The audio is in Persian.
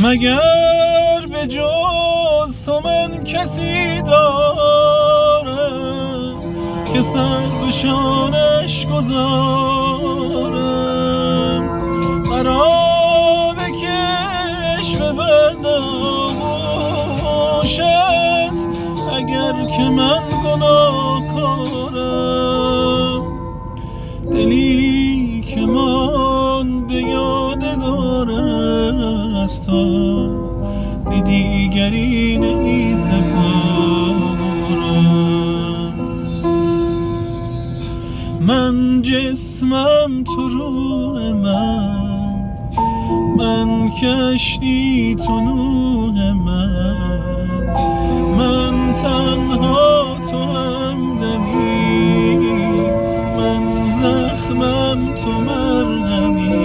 مگر به جز تو من کسی دارم که سر به شانش گذارم؟ مرا بکش ببند آغوشت اگر که من گناهکارم. دلی که مانده یادگار است تا به دیگری نیسپارم. من جسمم تو روح من کشتی تو نوح من تنها تو همدمی، من زخمم تو مرهمی.